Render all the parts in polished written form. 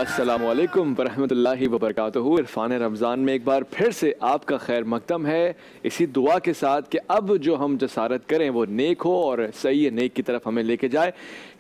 السلام علیکم ورحمۃ اللہ وبرکاتہ۔ عرفان رمضان میں ایک بار پھر سے آپ کا خیر مقدم ہے، اسی دعا کے ساتھ کہ اب جو ہم جسارت کریں وہ نیک ہو اور صحیح نیک کی طرف ہمیں لے کے جائے۔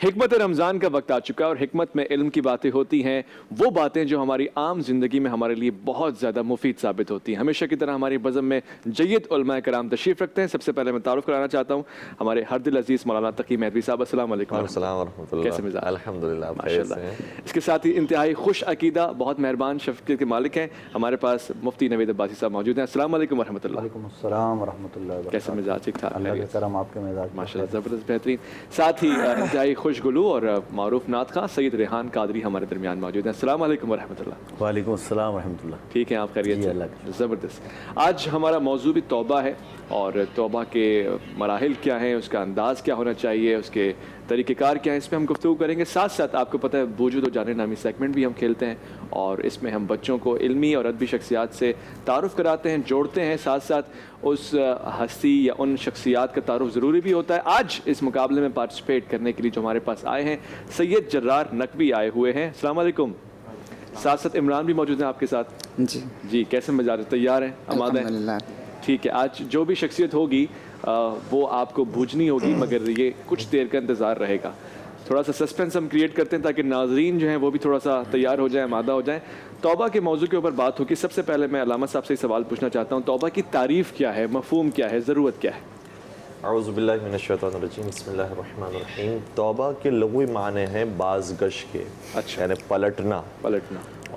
حکمت رمضان کا وقت آ چکا ہے اور حکمت میں علم کی باتیں ہوتی ہیں، وہ باتیں جو ہماری عام زندگی میں ہمارے لیے بہت زیادہ مفید ثابت ہوتی ہیں۔ ہمیشہ کی طرح ہماری بزم میں جید علماء کرام تشریف رکھتے ہیں۔ سب سے پہلے میں تعارف کرانا چاہتا ہوں ہمارے ہر دل عزیز مولانا تقی مہدوی صاحب۔ السلام علیکم۔ السلام ورحمۃ اللہ۔ کیسے مزاج؟ الحمدللہ ماشاءاللہ۔ اس کے ساتھ ہی انتہائی خوش عقیدہ، بہت مہربان شفقت کے مالک ہیں، ہمارے پاس مفتی نوید عباسی صاحب موجود ہیں۔ السلام علیکم ورحمۃ اللہ۔ وعلیکم السلام ورحمۃ اللہ وبرکاتہ۔ کیسے مزاج؟ ٹھیک ٹھاک؟ اللہ کے کرم، آپ کے مزاج ماشاءاللہ زبردست بہترین۔ ساتھ ہی انتہائی خوش گلو اور معروف نعت خواں سید ریحان قادری ہمارے درمیان موجود ہیں۔ السلام علیکم ورحمۃ اللہ۔ وعلیکم السلام ورحمۃ اللہ۔ ٹھیک ہے، آپ خیریت جی سے؟ اللہ زبردست۔ آج ہمارا موضوع بھی توبہ ہے، اور توبہ کے مراحل کیا ہیں، اس کا انداز کیا ہونا چاہیے، اس کے طریقہ کار کیا ہے، اس پہ ہم گفتگو کریں گے۔ ساتھ ساتھ آپ کو پتہ ہے بوجود و جانے نامی سیگمنٹ بھی ہم کھیلتے ہیں، اور اس میں ہم بچوں کو علمی اور ادبی شخصیات سے تعارف کراتے ہیں، جوڑتے ہیں۔ ساتھ ساتھ اس ہستی یا ان شخصیات کا تعارف ضروری بھی ہوتا ہے۔ آج اس مقابلے میں پارٹیسپیٹ کرنے کے لیے جو ہمارے پاس آئے ہیں سید جرار نقوی آئے ہوئے ہیں۔ السلام علیکم۔ ساتھ ساتھ عمران بھی موجود ہیں آپ کے ساتھ۔ جی کیسے مزاج؟ تیار ہیں؟ آمادہ ہیں؟ ٹھیک ہے، آج جو بھی شخصیت ہوگی وہ آپ کو بوجھنی ہوگی، مگر یہ کچھ دیر کا انتظار رہے گا۔ تھوڑا سا سسپینس ہم کریٹ کرتے ہیں تاکہ ناظرین جو ہیں وہ بھی تھوڑا سا تیار ہو جائیں، آمادہ ہو جائیں۔ توبہ کے موضوع کے اوپر بات ہوگی۔ سب سے پہلے میں علامہ صاحب سے سوال پوچھنا چاہتا ہوں، توبہ کی تعریف کیا ہے، مفہوم کیا ہے، ضرورت کیا ہے؟ اعوذ باللہ من الشیطان الرجیم، بسم اللہ الرحمن الرحیم۔ توبہ کے لغوی معنی ہیں بازگشت کے، اچھا، یعنی پلٹنا۔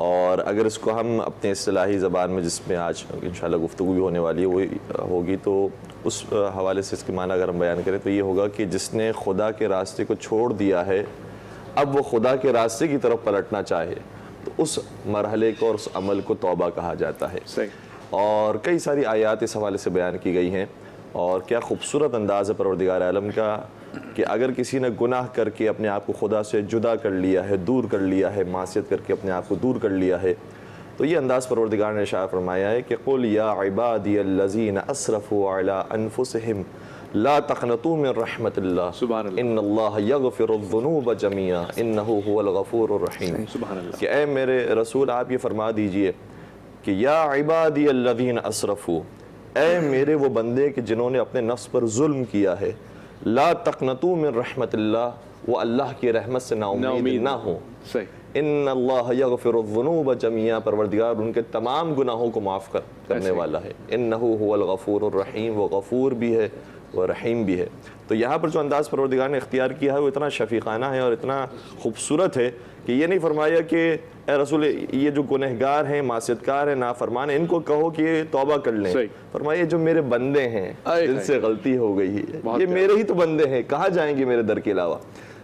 اور اگر اس کو ہم اپنے اصطلاحی زبان میں، جس میں آج انشاءاللہ گفتگو بھی ہونے والی ہے وہ ہوگی، تو اس حوالے سے اس کے معنی اگر ہم بیان کریں تو یہ ہوگا کہ جس نے خدا کے راستے کو چھوڑ دیا ہے، اب وہ خدا کے راستے کی طرف پلٹنا چاہے، تو اس مرحلے کو اور اس عمل کو توبہ کہا جاتا ہے۔ صحیح۔ اور کئی ساری آیات اس حوالے سے بیان کی گئی ہیں، اور کیا خوبصورت انداز ہے پروردگار عالم کا کہ اگر کسی نے گناہ کر کے اپنے آپ کو خدا سے جدا کر لیا ہے، دور کر لیا ہے، معصیت کر کے اپنے آپ کو دور کر لیا ہے، تو یہ انداز پروردگار نے ارشاد فرمایا ہے کہ قُلْ يَا عِبَادِيَ الَّذِينَ أَسْرَفُوا عَلَىٰ أَنفُسِهِمْ لَا تَقْنَطُوا مِن رَحْمَةِ اللَّهِ إِنَّ اللَّهَ يَغْفِرُ الذُّنُوبَ جَمِيعًا إِنَّهُ هُوَ الْغَفُورُ الرَّحِيمُ۔ سبحان اللہ۔ کہ اے میرے رسول آپ یہ فرما دیجئے کہ یا عبادی الذین اسرفوا، اے میرے وہ بندے کہ جنہوں نے اپنے نفس پر ظلم کیا ہے، لا تقنطوا من رحمت اللہ، وہ اللہ کی رحمت سے نا امید نہ ہوں۔ صحیح۔ ان اللہ یغفر الذنوب جميعا، پروردگار ان کے تمام گناہوں کو معاف کرنے والا ہے۔ انہ هو الغفور الرحیم، وہ غفور بھی ہے وہ رحیم بھی ہے۔ تو یہاں پر جو انداز پروردگار نے اختیار کیا ہے وہ اتنا شفیقانہ ہے اور اتنا خوبصورت ہے کہ یہ نہیں فرمایا کہ اے رسول یہ جو گنہگار ہیں، معصیت کار ہیں، نافرمان ہیں، ان کو کہو کہ یہ توبہ کر لیں۔ فرمایا جو میرے بندے ہیں جن سے غلطی ہو گئی ہے، یہ میرے ہی تو بندے ہیں، کہاں جائیں گے میرے در کے علاوہ۔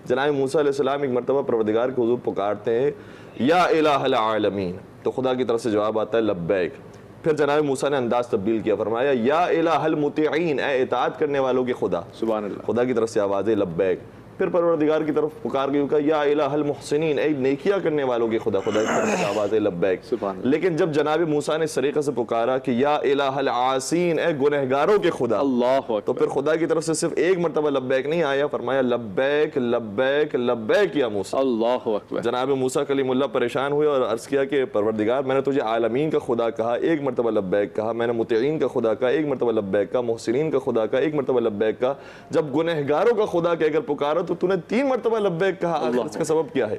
جناب موسیٰ علیہ السلام ایک مرتبہ پروردگار کے حضور پکارتے ہیں یا الہ العالمین، تو خدا کی طرف سے جواب آتا ہے لبیک۔ پھر جناب موسیٰ نے انداز تبدیل کیا، فرمایا یا الہ المطیعین، اے اطاعت کرنے والوں کے خدا۔ سبحان اللہ۔ خدا کی طرف سے آواز ہے لبیک۔ پھر پروردگار کی طرف پکار گئی کہ یا الہ المحسنین، اے نیکیاں کرنے والوں کے خدا۔ خدا کی طرف سے آواز ہے لبیک۔ لیکن جب جناب موسیٰ نے اس طریقے سے پکارا کہ یا الہ العاصین، اے گنہگاروں کے خدا، اللہ تو پھر خدا کی طرف سے صرف ایک مرتبہ لبیک نہیں آیا، فرمایا لبیک لبیک لبیک یا موسیٰ۔ اللہ اکبر۔ جناب موسیٰ کلیم اللہ پریشان ہوئے اور عرض کیا کہ پروردگار میں نے تجھے عالمین کا خدا کہا، ایک مرتبہ لبیک کہا، میں نے مطیعین کا خدا کہا، ایک مرتبہ لبیک کہا، محسنین کا خدا کہا، ایک مرتبہ لبیک کہا، جب گنہگاروں کا خدا کہہ کر پکارا تو تو نے 3 مرتبہ لبیک کہا، آخر اس کا سبب کیا ہے؟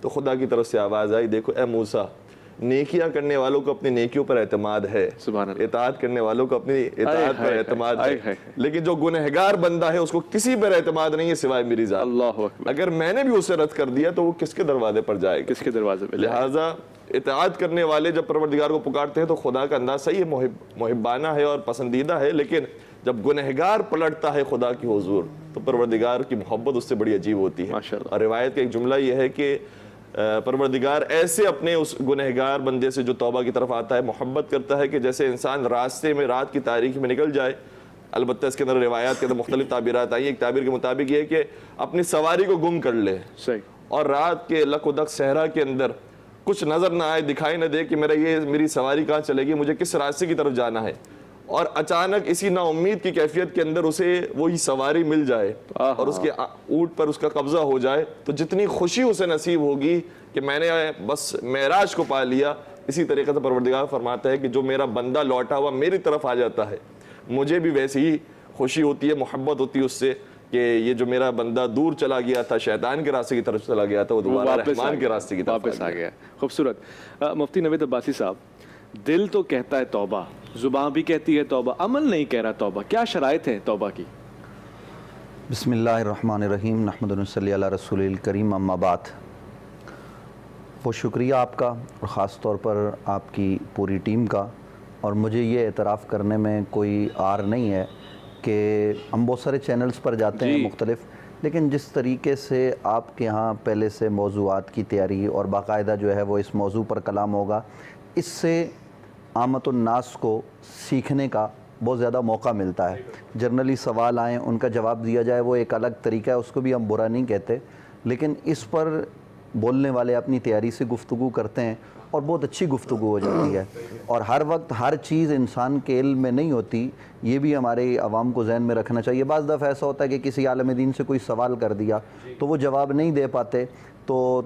تو خدا کی طرف سے آواز آئی، دیکھو اے موسیٰ، نیکیاں کرنے والوں کو اپنی نیکیوں پر اعتماد ہے، اطاعت کرنے والوں کو اپنی اطاعت پر اعتماد ہے، لیکن جو گنہگار بندہ ہے اس کو کسی پر اعتماد نہیں ہے سوائے میری ذات۔ اللہ اکبر۔ اگر میں نے بھی اسے رد کر دیا تو وہ کس کے دروازے پر جائے گا؟ کس کے دروازے پہ؟ لہٰذا اطاعت کرنے والے جب پروردگار کو پکارتے ہیں تو خدا کا انداز صحیح ہے، محبانہ ہے اور پسندیدہ ہے، لیکن جب گنہگار پلٹتا ہے خدا کی حضور تو پروردگار کی محبت اس سے بڑی عجیب ہوتی ہے۔ اور روایت کا ایک جملہ یہ ہے کہ پروردگار ایسے اپنے اس گنہگار بندے سے جو توبہ کی طرف آتا ہے محبت کرتا ہے کہ جیسے انسان راستے میں رات کی تاریکی میں نکل جائے۔ البتہ اس کے اندر روایات کے اندر مختلف تعبیرات آئی ہیں۔ ایک تعبیر کے مطابق یہ ہے کہ اپنی سواری کو گم کر لے اور رات کے لک و دک صحرا کے اندر کچھ نظر نہ آئے، دکھائی نہ دے کہ میری سواری کہاں چلے گی، مجھے کس راستے کی طرف جانا ہے، اور اچانک اسی نا امید کی کیفیت کے اندر اسے وہی سواری مل جائے اور اس کے اونٹ پر اس کا قبضہ ہو جائے تو جتنی خوشی اسے نصیب ہوگی کہ میں نے بس معراج کو پا لیا، اسی طریقے سے پروردگار فرماتا ہے کہ جو میرا بندہ لوٹا ہوا میری طرف آ جاتا ہے مجھے بھی ویسی ہی خوشی ہوتی ہے، محبت ہوتی ہے اس سے کہ یہ جو میرا بندہ دور چلا گیا تھا، شیطان کے راستے کی طرف چلا گیا تھا، وہ دوبارہ رحمان کے راستے کی طرف واپس آ گیا۔ خوبصورت۔ مفتی نوید عباسی صاحب، دل تو کہتا ہے توبہ، زبان بھی کہتی ہے توبہ، عمل نہیں کہہ رہا توبہ، کیا شرائط ہیں توبہ کی؟ بسم اللہ الرحمن الرحیم، نحمد و نصلی علی رسول الکریم، اما بعد۔ بہت شکریہ آپ کا اور خاص طور پر آپ کی پوری ٹیم کا، اور مجھے یہ اعتراف کرنے میں کوئی عار نہیں ہے کہ ہم بہت سارے چینلز پر جاتے ہیں مختلف، لیکن جس طریقے سے آپ کے ہاں پہلے سے موضوعات کی تیاری اور باقاعدہ جو ہے وہ اس موضوع پر کلام ہوگا، اس سے عامت الناس کو سیکھنے کا بہت زیادہ موقع ملتا ہے۔ جنرلی سوال آئیں ان کا جواب دیا جائے وہ ایک الگ طریقہ ہے، اس کو بھی ہم برا نہیں کہتے، لیکن اس پر بولنے والے اپنی تیاری سے گفتگو کرتے ہیں اور بہت اچھی گفتگو ہو جاتی ہے، اور ہر وقت ہر چیز انسان کے علم میں نہیں ہوتی، یہ بھی ہمارے عوام کو ذہن میں رکھنا چاہیے۔ بعض دفعہ ایسا ہوتا ہے کہ کسی عالم دین سے کوئی سوال کر دیا تو وہ جواب نہیں دے پاتے تو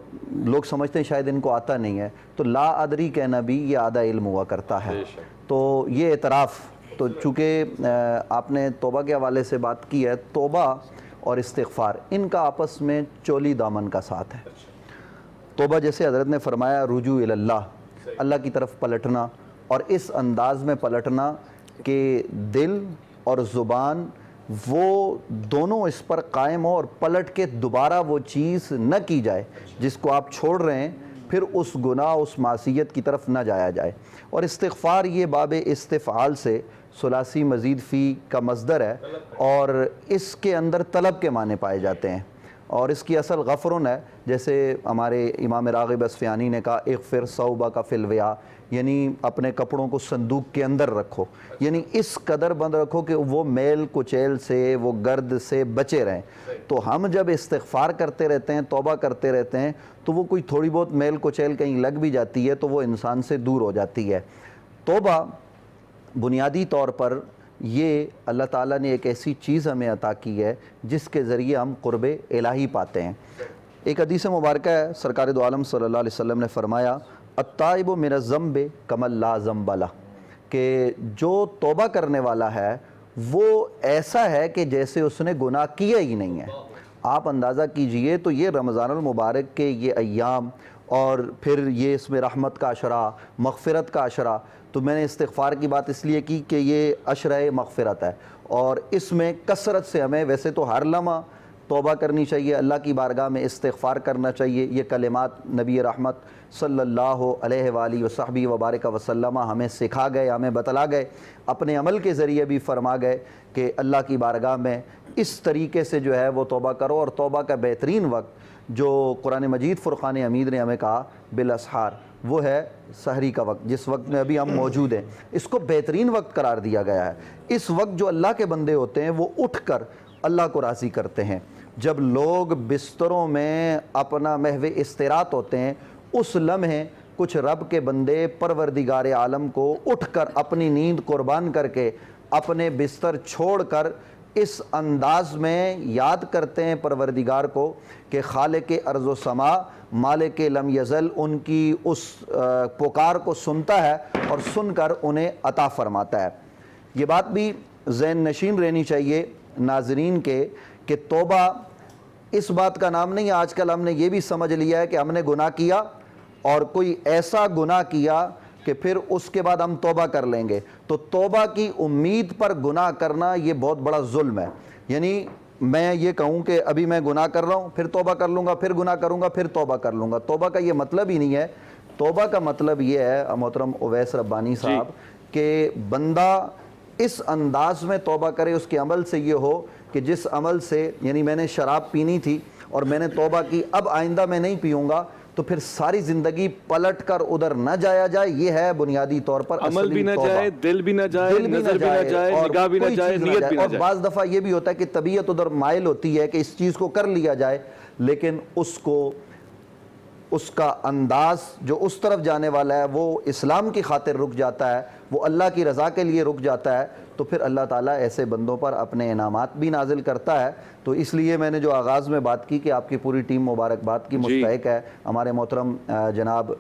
لوگ سمجھتے ہیں شاید ان کو آتا نہیں ہے، تو لا ادری کہنا بھی یہ آدھا علم ہوا کرتا ہے۔ تو یہ اعتراف، تو چونکہ آپ نے توبہ کے حوالے سے بات کی ہے، توبہ اور استغفار ان کا آپس میں چولی دامن کا ساتھ ہے۔ توبہ جیسے حضرت نے فرمایا رجوع اللہ، اللہ کی طرف پلٹنا، اور اس انداز میں پلٹنا کہ دل اور زبان وہ دونوں اس پر قائم ہو اور پلٹ کے دوبارہ وہ چیز نہ کی جائے جس کو آپ چھوڑ رہے ہیں، پھر اس گناہ اس معصیت کی طرف نہ جایا جائے۔ اور استغفار یہ باب استفعال سے ثلاثی مزید فی کا مصدر ہے، اور اس کے اندر طلب کے معنی پائے جاتے ہیں، اور اس کی اصل غفرن ہے، جیسے ہمارے امام راغب اصفہانی نے کہا اغفر ثوبک فی الوعاء، یعنی اپنے کپڑوں کو صندوق کے اندر رکھو، یعنی اس قدر بند رکھو کہ وہ میل کچیل سے، وہ گرد سے بچے رہیں۔ تو ہم جب استغفار کرتے رہتے ہیں، توبہ کرتے رہتے ہیں، تو وہ کوئی تھوڑی بہت میل کچیل کہیں لگ بھی جاتی ہے تو وہ انسان سے دور ہو جاتی ہے۔ توبہ بنیادی طور پر یہ اللہ تعالیٰ نے ایک ایسی چیز ہمیں عطا کی ہے جس کے ذریعے ہم قرب الہی پاتے ہیں۔ ایک حدیث مبارکہ ہے، سرکار دو عالم صلی اللہ علیہ وسلم نے فرمایا التائب من الذنب کمن لا ذنب لہ، کہ جو توبہ کرنے والا ہے وہ ایسا ہے کہ جیسے اس نے گناہ کیا ہی نہیں ہے۔ آپ اندازہ کیجئے تو یہ رمضان المبارک کے یہ ایام، اور پھر یہ اس میں رحمت کا عشرہ، مغفرت کا عشرہ، تو میں نے استغفار کی بات اس لیے کی کہ یہ عشرہ مغفرت ہے، اور اس میں کثرت سے ہمیں ویسے تو ہر لمحہ توبہ کرنی چاہیے، اللہ کی بارگاہ میں استغفار کرنا چاہیے۔ یہ کلمات نبی رحمت صلی اللہ علیہ وآلہ وصحبہ وبارک وسلم ہمیں سکھا گئے، ہمیں بتلا گئے، اپنے عمل کے ذریعے بھی فرما گئے کہ اللہ کی بارگاہ میں اس طریقے سے جو ہے وہ توبہ کرو۔ اور توبہ کا بہترین وقت جو قرآن مجید فرقان حمید نے ہمیں کہا بالاسحار، وہ ہے سحری کا وقت، جس وقت میں ابھی ہم موجود ہیں، اس کو بہترین وقت قرار دیا گیا ہے۔ اس وقت جو اللہ کے بندے ہوتے ہیں وہ اٹھ کر اللہ کو راضی کرتے ہیں۔ جب لوگ بستروں میں اپنا محو استراحت ہوتے ہیں، اس لمحے کچھ رب کے بندے پروردگار عالم کو اٹھ کر اپنی نیند قربان کر کے اپنے بستر چھوڑ کر اس انداز میں یاد کرتے ہیں پروردگار کو کہ خالق ارض و سما، مالک لم یزل ان کی اس پکار کو سنتا ہے اور سن کر انہیں عطا فرماتا ہے۔ یہ بات بھی ذہن نشین رہنی چاہیے ناظرین کے کہ توبہ اس بات کا نام نہیں ہے۔ آج کل ہم نے یہ بھی سمجھ لیا ہے کہ ہم نے گناہ کیا اور کوئی ایسا گناہ کیا کہ پھر اس کے بعد ہم توبہ کر لیں گے، تو توبہ کی امید پر گناہ کرنا یہ بہت بڑا ظلم ہے۔ یعنی میں یہ کہوں کہ ابھی میں گناہ کر رہا ہوں، پھر توبہ کر لوں گا، پھر گناہ کروں گا، پھر توبہ کر لوں گا، توبہ کا یہ مطلب ہی نہیں ہے۔ توبہ کا مطلب یہ ہے محترم اویس ربانی صاحب کہ بندہ اس انداز میں توبہ کرے، اس کے عمل سے یہ ہو کہ جس عمل سے، یعنی میں نے شراب پینی تھی اور میں نے توبہ کی، اب آئندہ میں نہیں پیوں گا، تو پھر ساری زندگی پلٹ کر ادھر نہ جایا جائے۔ یہ ہے بنیادی طور پر عمل بھی نہ جائے، دل بھی نہ جائے، نظر بھی نہ جائے، نگاہ بھی نہ جائے، نیت بھی نہ جائے۔ اور بعض دفعہ یہ بھی ہوتا ہے کہ طبیعت ادھر مائل ہوتی ہے کہ اس چیز کو کر لیا جائے، لیکن اس کو اس کا انداز جو اس طرف جانے والا ہے وہ اسلام کی خاطر رک جاتا ہے، وہ اللہ کی رضا کے لیے رک جاتا ہے تو پھر اللہ تعالیٰ ایسے بندوں پر اپنے انعامات بھی نازل کرتا ہے. تو اس لیے میں نے جو آغاز میں بات کی کہ آپ کی پوری ٹیم مبارکباد کی مستحق ہے. ہمارے محترم جناب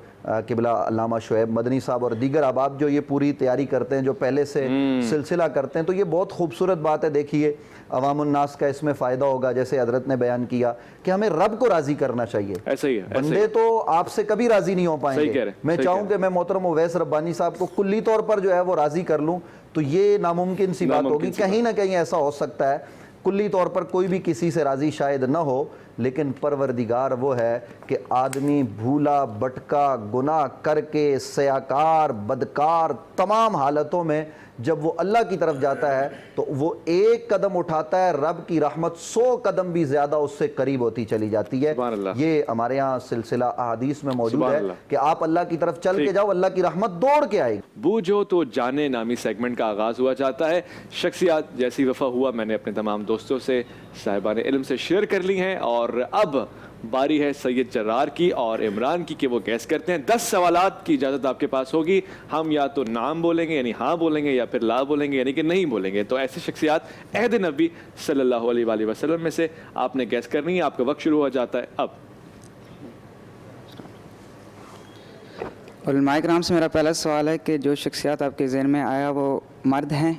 قبلہ علامہ شعیب مدنی صاحب اور دیگر احباب جو یہ پوری تیاری کرتے ہیں, جو پہلے سے سلسلہ کرتے ہیں, تو یہ بہت خوبصورت بات ہے. دیکھیے عوام الناس کا اس میں فائدہ ہوگا, جیسے حضرت نے بیان کیا کہ ہمیں رب کو راضی کرنا چاہیے. ایسا ہی ہے, بندے تو آپ سے کبھی راضی نہیں ہو پائیں گے. میں چاہوں کہ میں محترم اویس ربانی صاحب کو کلی طور پر جو ہے وہ راضی کر لوں تو یہ ناممکن سی بات ہوگی. کہیں نہ کہیں ایسا ہو سکتا ہے کلی طور پر کوئی بھی کسی سے راضی شاید نہ ہو, لیکن پروردگار وہ ہے کہ آدمی بھولا بھٹکا گناہ کر کے سیاکار بدکار تمام حالتوں میں جب وہ اللہ کی طرف جاتا ہے تو وہ ایک قدم اٹھاتا ہے, رب کی رحمت 100 قدم بھی زیادہ اس سے قریب ہوتی چلی جاتی ہے. یہ ہمارے ہاں سلسلہ احادیث میں موجود ہے کہ آپ اللہ کی طرف چل کے جاؤ, اللہ کی رحمت دوڑ کے آئے گی. بوجھو تو جانے نامی سیگمنٹ کا آغاز ہوا جاتا ہے. شخصیات جیسی وفا ہوا میں نے اپنے تمام دوستوں سے صاحبان علم سے شیئر کر لی ہیں, اور اب باری ہے سید جرار کی اور عمران کی کہ وہ گیس کرتے ہیں. 10 سوالات کی اجازت آپ کے پاس ہوگی. ہم یا تو نام بولیں گے یعنی ہاں بولیں گے, یا پھر لا بولیں گے یعنی کہ نہیں بولیں گے. تو ایسی شخصیات عہد نبی صلی اللہ علیہ وآلہ وسلم میں سے آپ نے گیس کرنی ہے. آپ کا وقت شروع ہو جاتا ہے اب. علماء کرام سے میرا پہلا سوال ہے کہ جو شخصیات آپ کے ذہن میں آیا وہ مرد ہیں؟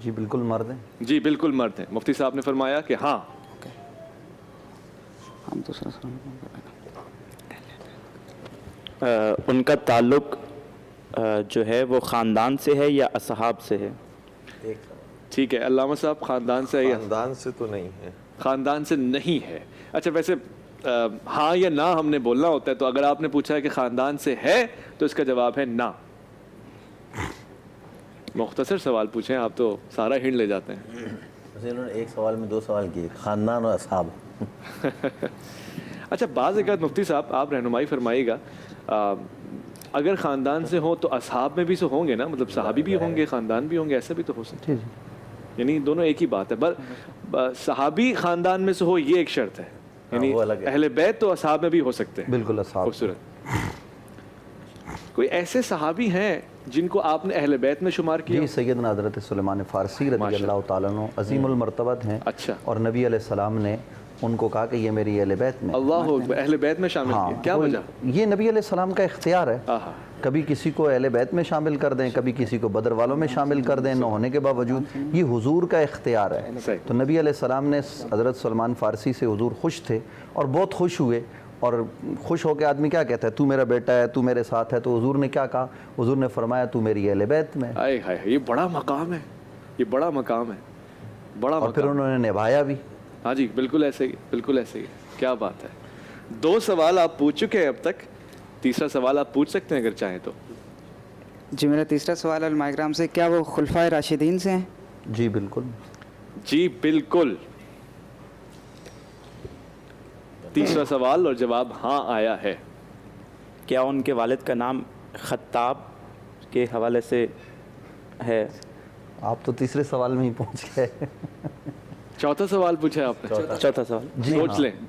جی بالکل مرد ہیں. جی بالکل مرد ہیں. مفتی صاحب نے فرمایا کہ ہاں. ہم دوسرا سوال ان کا تعلق جو ہے وہ خاندان سے ہے یا اصحاب سے ہے؟ ٹھیک ہے علامہ صاحب, خاندان سے ہے یا خاندان سے تو نہیں ہے. خاندان سے نہیں ہے. اچھا ویسے ہاں یا نہ ہم نے بولنا ہوتا ہے, تو اگر آپ نے پوچھا ہے کہ خاندان سے ہے تو اس کا جواب ہے نہ. مختصر سوال پوچھیں آپ تو سارا ہنٹ لے جاتے ہیں. انہوں نے ایک سوال میں 2 سوال کیے, خاندان اور اصحاب. اچھا بعض اوقات مفتی صاحب آپ رہنمائی فرمائیے گا, اگر خاندان سے ہوں تو اصحاب میں بھی تو ہوں گے نا, مطلب صحابی بھی ہوں گے خاندان بھی ہوں گے, ایسا بھی تو ہو سکتا ہے. یعنی دونوں ایک ہی بات ہے. بس صحابی خاندان میں سے ہو یہ ایک شرط ہے, یعنی اہل بیت تو اصحاب میں بھی ہو سکتے ہیں. بالکل اصحاب. خوبصورت. کوئی ایسے صحابی ہیں جن کو آپ نے اہل بیت میں شمار کیا؟ جی سیدنا حضرت سلیمان فارسی رضی اللہ تعالیٰ عنہ عظیم المرتبت ہیں. اچھا. اور نبی علیہ السلام نے ان کو کہا کہ یہ میری اہل بیت میں. اللہ اکبر, اہل بیت میں شامل کیا, کیا وجہ؟ یہ نبی علیہ السلام کا اختیار ہے. کبھی کسی کو اہل بیت میں شامل کر دیں, کبھی کسی کو بدر والوں میں شامل کر دیں, نہ ہونے کے باوجود. یہ حضور کا اختیار ہے. تو نبی علیہ السلام نے حضرت سلمان فارسی سے حضور خوش تھے اور بہت خوش ہوئے, اور خوش ہو کے آدمی کیا کہتا ہے, تو میرا بیٹا ہے, تو میرے ساتھ ہے. تو حضور نے کیا کہا, حضور نے فرمایا تو میری اہل بیت میں. یہ بڑا مقام ہے, یہ بڑا مقام ہے, بڑا. اور پھر انہوں نے نبھایا بھی. ہاں جی بالکل ایسے ہی, بالکل ایسے ہی. کیا بات ہے. 2 سوال آپ پوچھ چکے ہیں اب تک, تیسرا سوال آپ پوچھ سکتے ہیں اگر چاہیں تو. جی میرا تیسرا سوال علماء کرام سے, کیا وہ خلفائے راشدین سے ہیں؟ جی بالکل. جی بالکل. تیسرا سوال اور جواب ہاں آیا ہے. کیا ان کے والد کا نام خطاب کے حوالے سے ہے؟ آپ تو تیسرے سوال میں ہی پہنچ گئے. چوتھا سوال پوچھا ہے آپ نے. چوتھا سوال.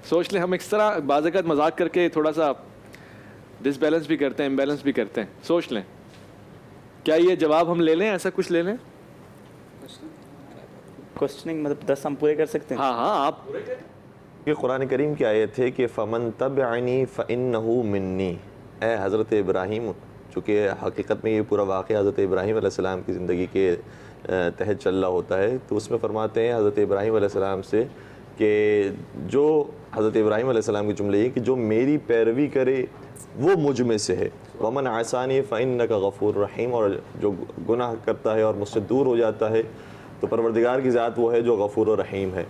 سوچ لیں. ہم اس طرح بعض اوقات مذاق کر کے تھوڑا سا ڈس بیلنس بھی کرتے ہیں, امبیلنس بھی کرتے ہیں. سوچ لیں. کیا یہ جواب ہم لے لیں, ایسا کچھ لے لیں؟ کوسچننگ مطلب 10 ہم پورے کر سکتے ہیں. ہاں آپ یہ قرآن کریم کی آیت ہے کہ فمن تبعنی فانہ منی. اے حضرت ابراہیم, چونکہ حقیقت میں یہ پورا واقعہ حضرت ابراہیم علیہ السلام کی زندگی کے تحت چل رہا ہوتا ہے, تو اس میں فرماتے ہیں حضرت ابراہیم علیہ السلام سے کہ جو حضرت ابراہیم علیہ السلام کے جملے یہ کہ جو میری پیروی کرے وہ مجھ میں سے ہے. ومن عصانی فانک غفور رحیم. اور جو گناہ کرتا ہے اور مجھ سے دور ہو جاتا ہے تو پروردگار کی ذات وہ ہے جو غفور و رحیم ہے.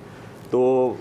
تو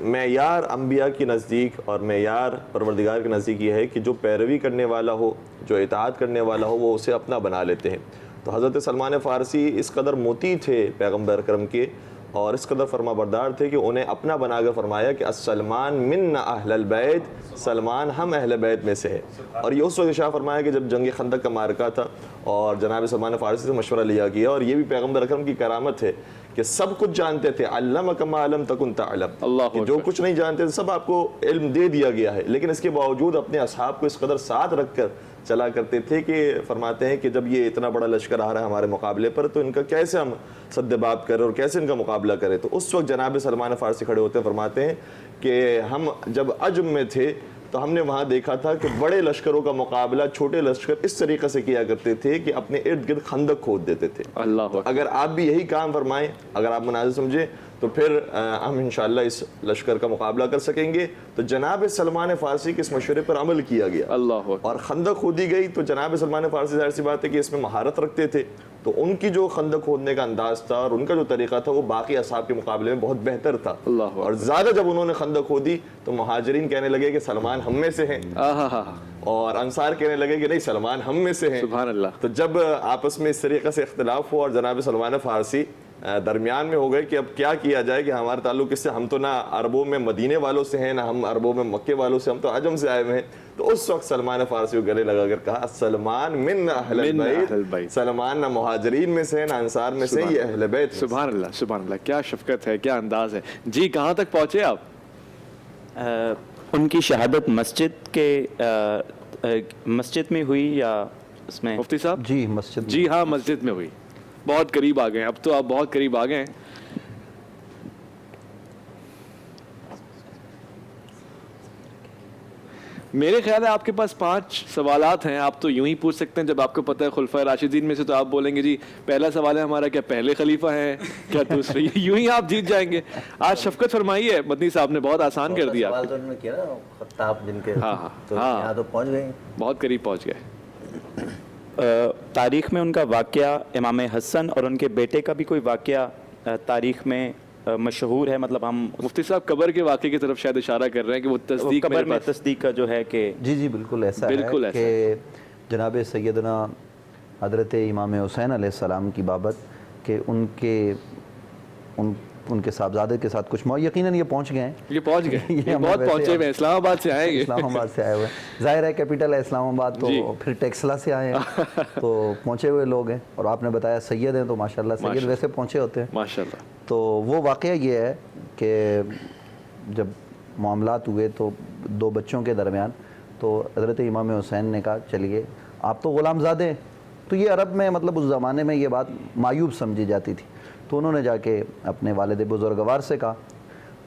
معیار انبیاء کی نزدیک اور معیار پروردگار کے نزدیک یہ ہے کہ جو پیروی کرنے والا ہو, جو اطاعت کرنے والا ہو, وہ اسے اپنا بنا لیتے ہیں. تو حضرت سلمان فارسی اس قدر موتی تھے پیغمبر اکرم کے, اور اس قدر فرما بردار تھے کہ انہیں اپنا بنا کر فرمایا کہ السلمان من اہل البیت, سلمان ہم اہل بیت میں سے ہے. اور یہ اس وقت ارشاد فرمایا کہ جب جنگ خندق کا معرکہ تھا اور جناب سلمان فارسی سے مشورہ لیا گیا, اور یہ بھی پیغمبر اکرم کی کرامت ہے کہ سب کچھ جانتے تھے، علمک ما لم تکن تعلم، اللہ کہ جو کچھ نہیں جانتے تھے سب آپ کو علم دے دیا گیا ہے، لیکن اس کے باوجود اپنے اصحاب کو اس قدر ساتھ رکھ کر چلا کرتے تھے کہ فرماتے ہیں کہ جب یہ اتنا بڑا لشکر آ رہا ہے ہمارے مقابلے پر تو ان کا کیسے ہم سد باب کریں اور کیسے ان کا مقابلہ کریں. تو اس وقت جناب سلمان فارسی کھڑے ہوتے ہیں، فرماتے ہیں کہ ہم جب عجم میں تھے تو ہم نے وہاں دیکھا تھا کہ بڑے لشکروں کا مقابلہ چھوٹے لشکر اس طریقے سے کیا کرتے تھے کہ اپنے ارد گرد خندق کھود دیتے تھے. اللہ اگر آپ بھی یہی کام فرمائیں، اگر آپ مناظر سمجھیں تو پھر ہم انشاءاللہ اس لشکر کا مقابلہ کر سکیں گے. تو جناب سلمان فارسی کے اس مشورے پر عمل کیا گیا اللہ اور خندق کھودی گئی. تو جناب سلمان فارسی ظاہر سی بات ہے کہ اس میں مہارت رکھتے تھے، تو ان کی جو خندق کھودنے کا انداز تھا اور ان کا جو طریقہ تھا وہ باقی اصحاب کے مقابلے میں بہت بہتر تھا. اللہ اور زیادہ جب انہوں نے خندق کھودی تو مہاجرین کہنے لگے کہ سلمان ہم میں سے ہیں، اور انصار کہنے لگے کہ نہیں سلمان ہم میں سے ہیں. سبحان اللہ. تو جب آپس میں اس طریقے سے اختلاف ہوا اور جناب سلمان فارسی درمیان میں ہو گئے کہ اب کیا کیا جائے کہ ہمارا تعلق اس سے، ہم تو نہ عربوں میں مدینے والوں سے ہیں نہ ہم عربوں میں مکے والوں سے، ہم تو عجم سے آئے ہوئے ہیں. تو اس وقت سلمان فارسی کو گلے لگا کر کہا سلمان من اہل البیت، سلمان نہ مہاجرین میں سے نہ انصار میں سے، یہ اہل بیت. سبحان اللہ سبحان اللہ، کیا شفقت ہے، کیا انداز ہے. جی کہاں تک پہنچے آپ؟ ان کی شہادت مسجد میں ہوئی یا اس میں؟ مفتی صاحب جی مسجد. جی ہاں مسجد میں ہوئی. بہت قریب آ گئے ہیں، اب تو آپ بہت قریب آ گئے ہیں. میرے خیال ہے آپ کے پاس 5 سوالات ہیں، آپ تو یوں ہی پوچھ سکتے ہیں جب آپ کو پتہ ہے خلفائے راشدین میں سے، تو آپ بولیں گے جی پہلا سوال ہے ہمارا کیا پہلے خلیفہ ہیں کیا دوسرے، یوں ہی آپ جیت جائیں گے. آج شفقت فرمائیے، مدنی صاحب نے بہت آسان کر دیا. سوال تو انہوں نے کیا نا خطاب جن کے، ہاں تو یہاں تو پہنچ گئے، بہت قریب پہنچ گئے. تاریخ میں ان کا واقعہ امام حسن اور ان کے بیٹے کا بھی کوئی واقعہ تاریخ میں مشہور ہے؟ مطلب ہم مفتی صاحب قبر کے واقعے کی طرف شاید اشارہ کر رہے ہیں کہ وہ تصدیق قبر میں تصدیق کا جو ہے کہ جی بالکل ایسا بالکل ہے کہ جناب سیدنا حضرت امام حسین علیہ السلام کی بابت کہ ان کے صاحبزادے کے ساتھ کچھ یقیناً یہ پہنچ گئے ہیں، یہ پہنچ گئے، یہ بہت پہنچے ہوئے، اسلام آباد سے آئے گے. اسلام آباد سے آئے ہوئے ہیں، ظاہر ہے کیپٹل ہے اسلام آباد، تو پھر ٹیکسلا سے آئے ہیں تو پہنچے ہوئے لوگ ہیں. اور آپ نے بتایا سید ہیں تو ماشاءاللہ سید ویسے پہنچے ہوتے ہیں ماشاءاللہ. تو وہ واقعہ یہ ہے کہ جب معاملات ہوئے تو 2 بچوں کے درمیان، تو حضرت امام حسین نے کہا چلیے آپ تو غلام زادے ہیں. تو یہ عرب میں مطلب اس زمانے میں یہ بات معیوب سمجھی جاتی تھی. تو انہوں نے جا کے اپنے والد بزرگوار سے کہا،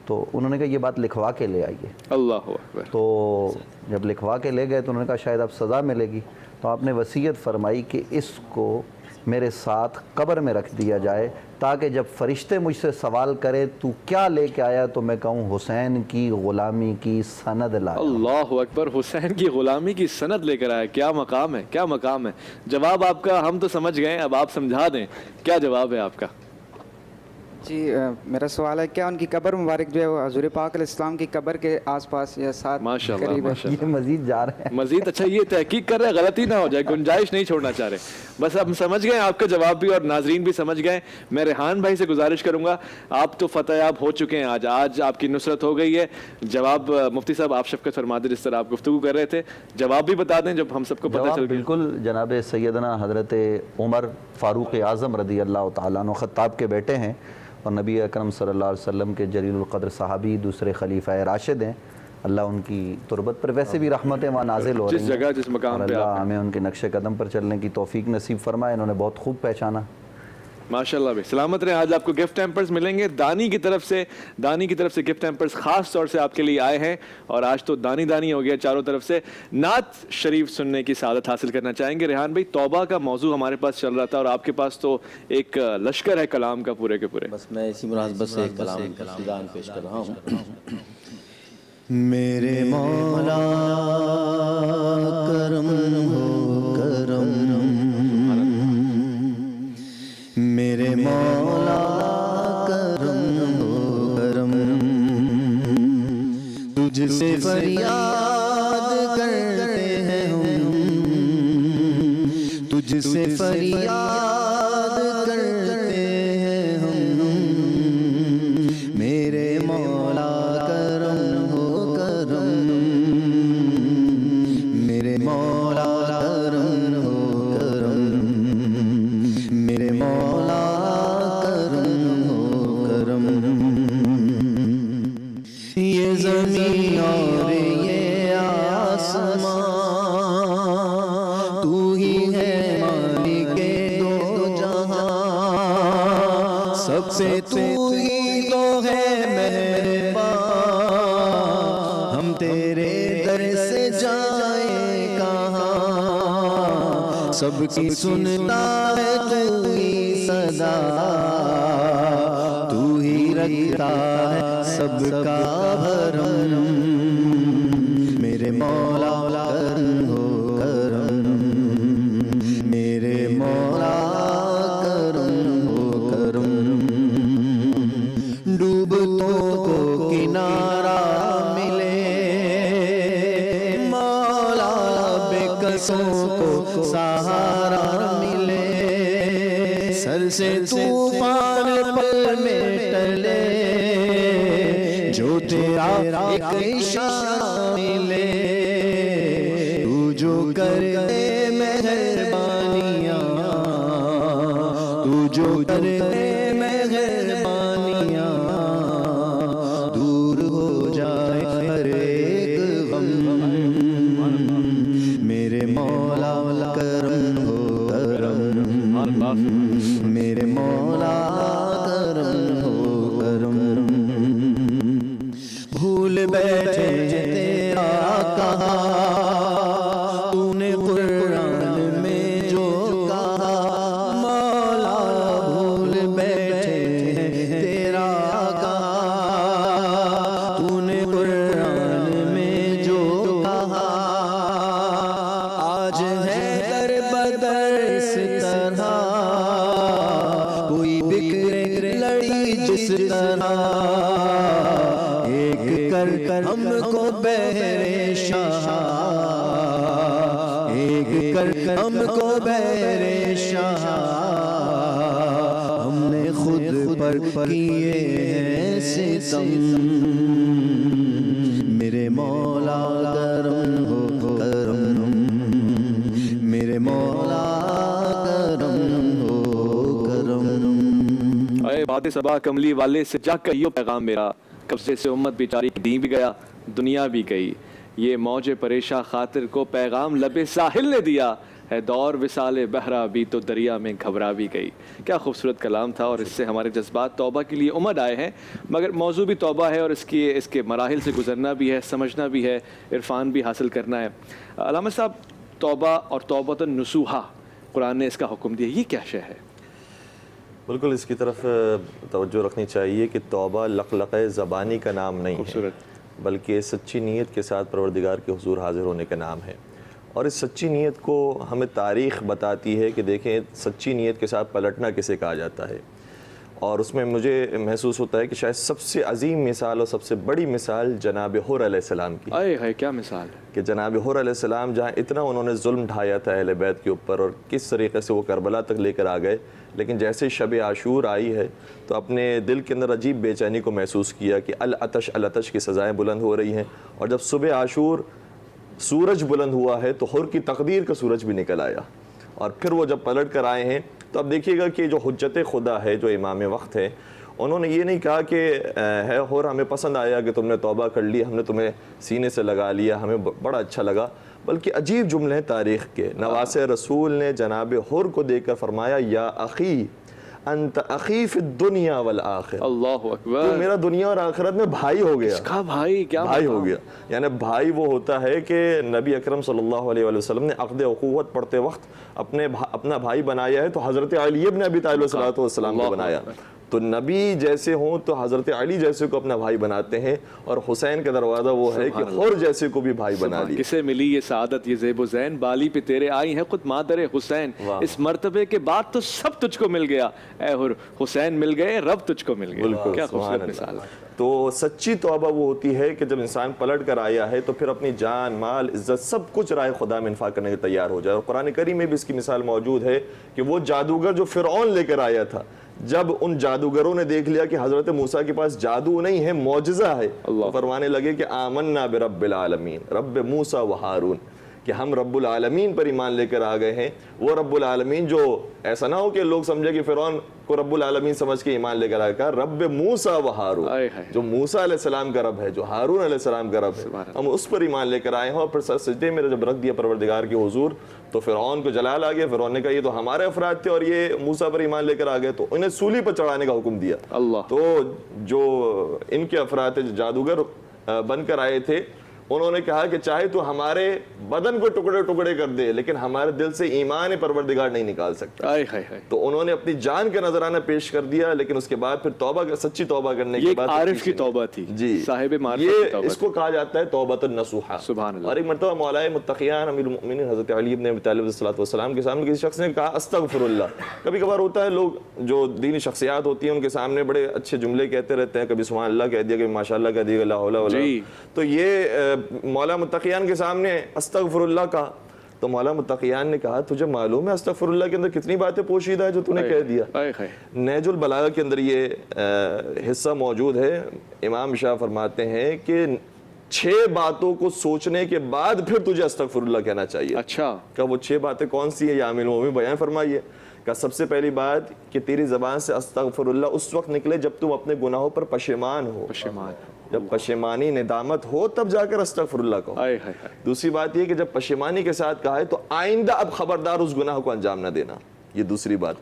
تو انہوں نے کہا یہ بات لکھوا کے لے آئیے. اللہ اکبر. تو جب لکھوا کے لے گئے تو انہوں نے کہا شاید اب سزا ملے گی. تو آپ نے وصیت فرمائی کہ اس کو میرے ساتھ قبر میں رکھ دیا جائے تاکہ جب فرشتے مجھ سے سوال کرے تو کیا لے کے آیا تو میں کہوں حسین کی غلامی کی سند لایا. اللہ اکبر، حسین کی غلامی کی سند لے کر آیا. کیا مقام ہے، کیا مقام ہے. جواب آپ کا ہم تو سمجھ گئے، اب آپ سمجھا دیں کیا جواب ہے آپ کا. جی میرا سوال ہے کیا ان کی قبر مبارک جو ہے وہ حضور پاک علیہ السلام کی قبر کے آس پاس یا ساتھ ماشاءاللہ قریب ہے؟ ماشاءاللہ. یہ مزید جا رہے ہیں مزید اچھا یہ تحقیق کر رہے ہیں، غلطی نہ ہو جائے، گنجائش نہیں چھوڑنا چاہ رہے. بس اب سمجھ گئے آپ کا جواب بھی اور ناظرین بھی سمجھ گئے. میں ریحان بھائی سے گزارش کروں گا، آپ تو فتح یاب ہو چکے ہیں، آج آپ کی نصرت ہو گئی ہے. جواب مفتی صاحب آپ شفقت فرما دیں، جس طرح آپ گفتگو کر رہے تھے جواب بھی بتا دیں جب ہم سب کو پتہ چل گیا. بالکل جناب سیدنا حضرت عمر فاروق اعظم رضی اللہ تعالیٰ عنہ خطاب کے بیٹے ہیں اور نبی اکرم صلی اللہ علیہ وسلم کے جلیل القدر صحابی، دوسرے خلیفہ راشد ہیں. اللہ ان کی تربت پر ویسے بھی رحمتیں وہاں نازل ہو رہی ہیں، جس جگہ جس مقام پہ اللہ ہمیں ان کے نقش قدم پر چلنے کی توفیق نصیب فرمائے. انہوں نے بہت خوب پہچانا. ماشاءاللہ بھائی سلامت رہیں. آج آپ کو گفٹ ہیمپرز ملیں گے دانی کی طرف سے گفٹ ہیمپرز خاص طور سے آپ کے لیے آئے ہیں. اور آج تو دانی ہو گیا چاروں طرف سے. نعت شریف سننے کی سعادت حاصل کرنا چاہیں گے. ریحان بھائی توبہ کا موضوع ہمارے پاس چل رہا تھا اور آپ کے پاس تو ایک لشکر ہے کلام کا پورے کے پورے. بس میں اسی مناسبت سے ایک کلام پیش کر رہا ہوں. میرے مولا کرم ہو کرم، میرے مولا کرم ہو کرم، تجھ سے فریاد کرتے ہیں ہم، تجھ سے فریاد کرتے ہیں ہم، میرے مولا کرم ہو کرم، میرے مولا کرم ہو کرم، میرے مولا کرم ہو سے تو ہی تو ہے مہربان، ہم تیرے در سے جائیں کہاں، سب کی سنتا ہے تو ہی صدا، تو ہی رکھتا ہے سب کا بھرم، میرے مولا کرم ہو کرم، میرے مولا کرم ہو کرم، ڈوبتوں کو کنارہ ملے، مولا بےکسوں کو سہارا ملے، سر سے طوفان پل میں ٹلے، جو تیرا ایک اشارہ ملے، تو جو کر دے مہربانیاں، تو جو کر دے مہربانیاں، دور ہو جائے ہر ایک غم، میرے مولا کرم ہو کرم، میرے مولا کرم ہو کرم، بھول بیٹھے تیرا کہا تو نے قرآن میں جو کہا، مولا بھول بیٹھے تیرا کہا تو نے قرآن میں جو کہا، آج ہے در بدر اس طرح، کوئی بکھرے لڑی جس طرح، ایک کر ہم کو بہرے شاہ، ایک کر ہم کو بہرے شاہ، ہم نے خود پر کیے ہیں ستم، میرے مولا کرم ہو کرم، میرے مولا کرم ہو کرم۔ اے باد صبا کملی والے سے جا کر یہ پیغام میرا، قبضے سے امت بیچاری دین بھی گیا دنیا بھی گئی، یہ موج پریشاں خاطر کو پیغام لبے ساحل نے دیا، ہے دور وصال بہرا بھی تو دریا میں گھبرا بھی گئی۔ کیا خوبصورت کلام تھا، اور اس سے ہمارے جذبات توبہ کے لیے امد آئے ہیں، مگر موضوع بھی توبہ ہے، اور اس کے مراحل سے گزرنا بھی ہے، سمجھنا بھی ہے، عرفان بھی حاصل کرنا ہے۔ علامہ صاحب، توبہ اور توبۃ النصوحہ، قرآن نے اس کا حکم دیا، یہ کیا شے ہے؟ بالکل اس کی طرف توجہ رکھنی چاہیے کہ توبہ لقلقہ زبانی کا نام نہیں ہے، بلکہ سچی نیت کے ساتھ پروردگار کے حضور حاضر ہونے کا نام ہے، اور اس سچی نیت کو ہمیں تاریخ بتاتی ہے کہ دیکھیں سچی نیت کے ساتھ پلٹنا کسے کہا جاتا ہے، اور اس میں مجھے محسوس ہوتا ہے کہ شاید سب سے عظیم مثال اور سب سے بڑی مثال جناب حر علیہ السلام کی ہے۔ کیا مثال ہے کہ جناب حر علیہ السلام جہاں اتنا انہوں نے ظلم ڈھایا تھا اہل بیت کے اوپر، اور کس طریقے سے وہ کربلا تک لے کر آ گئے، لیکن جیسے شب عاشور آئی ہے تو اپنے دل کے اندر عجیب بے چینی کو محسوس کیا کہ العطش العطش کی سزائیں بلند ہو رہی ہیں، اور جب صبح عاشور سورج بلند ہوا ہے تو حر کی تقدیر کا سورج بھی نکل آیا، اور پھر وہ جب پلٹ کر آئے ہیں تو اب دیکھیے گا کہ جو حجت خدا ہے، جو امام وقت ہے، انہوں نے یہ نہیں کہا کہ ہے حر ہمیں پسند آیا کہ تم نے توبہ کر لی، ہم نے تمہیں سینے سے لگا لیا، ہمیں بڑا اچھا لگا، بلکہ عجیب جملے ہیں تاریخ کے۔ نواس رسول نے جناب حر کو دیکھ کر فرمایا یا اخی انت اخی فی الدنیا والآخرہ، اللہ اکبر، تو میرا دنیا اور آخرت میں بھائی ہو گیا۔ اس کا بھائی کیا بھائی ہو گیا، یعنی بھائی وہ ہوتا ہے کہ نبی اکرم صلی اللہ علیہ وآلہ وسلم نے عقد اخوت پڑھتے وقت اپنا بھائی بنایا ہے، تو حضرت علی ابن ابی طالب علیہ السلام کو بنایا، تو نبی جیسے ہوں تو حضرت علی جیسے کو اپنا بھائی بناتے ہیں، اور حسین کا دروازہ وہ ہے کہ حر جیسے کو بھی بھائی بنا لیا۔ کسے ملی یہ سعادت یہ زیب و زین، بالی پہ تیرے آئی ہیں خود مادر حسین، اس مرتبے کے بعد تو سب تجھ کو مل گیا، اے حر حسین مل گئے، رب تجھ کو مل گیا۔ کیا خوبصورت مثال ہے۔ تو سچی توبہ وہ ہوتی ہے کہ جب انسان پلٹ کر آیا ہے تو پھر اپنی جان مال عزت سب کچھ راہ خدا میں انفاق کرنے کے تیار ہو جائے، اور قرآن کریم میں بھی اس کی مثال موجود ہے کہ وہ جادوگر جو فرعون لے کر آیا تھا، جب ان جادوگروں نے دیکھ لیا کہ حضرت موسیٰ کے پاس جادو نہیں ہے معجزہ ہے، تو فرمانے لگے کہ آمنا برب العالمین، رب موسیٰ و ہارون، کہ ہم رب العالمین پر ایمان لے کر آ گئے ہیں. وہ رب العالمین جو ایسا نہ ہو کہ لوگ سمجھے کہ فرعون کو رب العالمین سمجھ کے ایمان لے کر آ گیا. رب موسیٰ و ہارون, جو موسیٰ علیہ السلام کا رب ہے, جو ہارون علیہ السلام کا رب ہے, ہم اس پر ایمان لے کر آئے ہیں. اور پھر سر سجدے میں جب رکھ دیا پروردگار کے حضور تو فرعون کو جلال آ گیا. فرعون نے کہا یہ تو ہمارے افراد تھے اور یہ موسیٰ پر ایمان لے کر آ گئے, تو انہیں سولی پر چڑھانے کا حکم دیا. تو جو ان کے افراد تھے جو جادوگر بن کر آئے تھے, انہوں نے کہا کہ چاہے تو ہمارے بدن کو ٹکڑے ٹکڑے کر دے لیکن ہمارے دل سے ایمان پروردگار نہیں نکال سکتا. تو انہوں نے اپنی جان کا نذرانہ پیش کر دیا, لیکن اس کے بعد پھر توبہ, سچی توبہ کرنے کے بعد, عارف کی توبہ تھی, جی صاحب معرفت یہ کی توبہ, اس کو کہا جاتا ہے توبۃ النصوحہ. سبحان اللہ. اور ایک مرتبہ مولا متقیان امیر المؤمنین حضرت علی ابن ابی طالب علیہ السلام کے سامنے کسی شخص نے کہا استغفر اللہ. کبھی کبھار ہوتا ہے لوگ جو دینی شخصیات ہوتی ہیں ان کے سامنے بڑے اچھے جملے کہتے رہتے ہیں, کبھی سبحان اللہ کہہ دیا, کبھی ماشاء اللہ کہہ دیا, لا حول ولا قوة. تو یہ مولا متقیان کے سامنے استغفر اللہ کہا. تو مولا متقیان نے کہا تجھے معلوم ہے استغفر اللہ کے اندر کتنی باتیں پوشیدہ ہے جو تو نے کہہ دیا. نہج البلاغہ کے اندر یہ حصہ موجود ہے. امام شاہ فرماتے ہیں کہ 6 باتوں کو سوچنے کے بعد پھر تجھے استغفر اللہ کہنا چاہیے. اچھا, کہ وہ 6 باتیں کون سی ہیں, یا عامل مومن بیان فرمائیے. کہ سب سے پہلی بات کہ تیری زبان سے استغفر اللہ اس وقت نکلے جب تم اپنے گناہوں پر پشیمان ہو. جب پشیمانی ندامت ہو تب جا کر استغفر اللہ کہو. دوسری بات یہ کہ جب پشیمانی کے ساتھ کہا ہے تو آئندہ اب خبردار اس گناہ کو انجام نہ دینا, یہ دوسری بات.